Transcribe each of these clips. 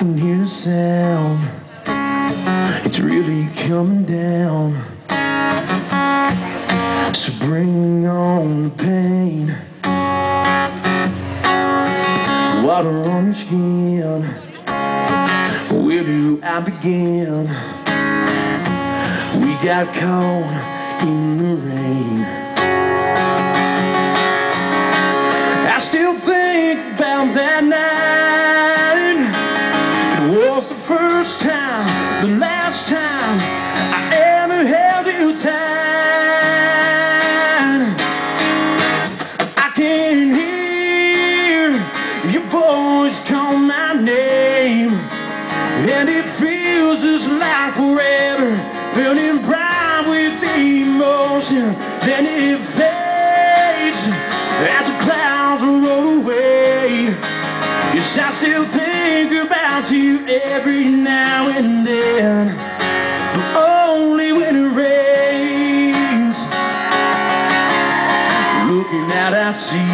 can hear the sound. It's really coming down. So bring on the pain. Water on your skin. Where do I begin? We got caught in the rain. I still think about that night. It was the first time, the last time I ever held you tight. I can hear your voice call my name, and it feels just like forever, burning bright with emotion. Then it fades as the clouds roll away. Yes, I still think about you every now and then, but only when it rains. Looking out, I see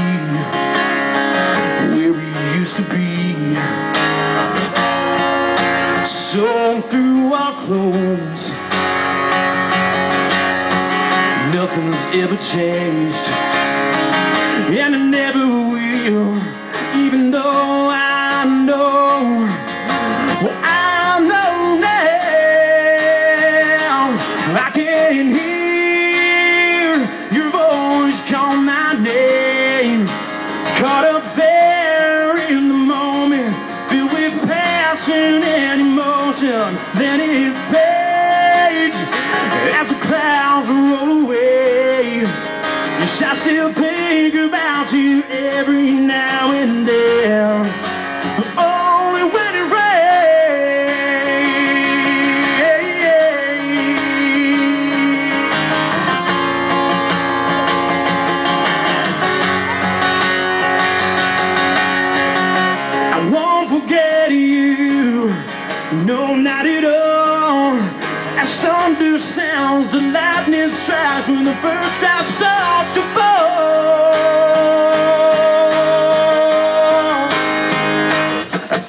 where we used to be. Sewn through our clothes, nothing's ever changed, and it never will. Even though I know, well, I know now, I can hear your voice call my name. Caught up there in the moment, filled with passion and emotion. Then it fades as the clouds roll away. Yes, I still think about you every now and then, but only when it rains. I won't forget you, no, not at all. As thunder sounds, the lightning strikes when the first drop starts to fall.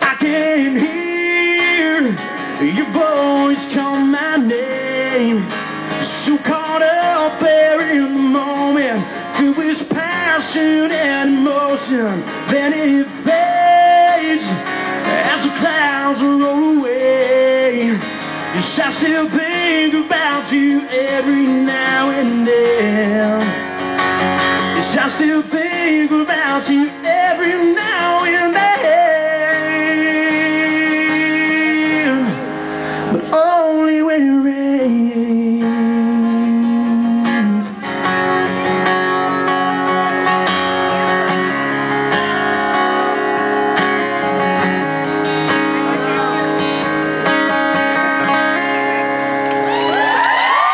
I can hear your voice call my name. So caught up there in the moment, filled with passion and emotion. Then it fades as the clouds roll away. Yes, I still think about you every now and then. Yes, I still think about you every now and then.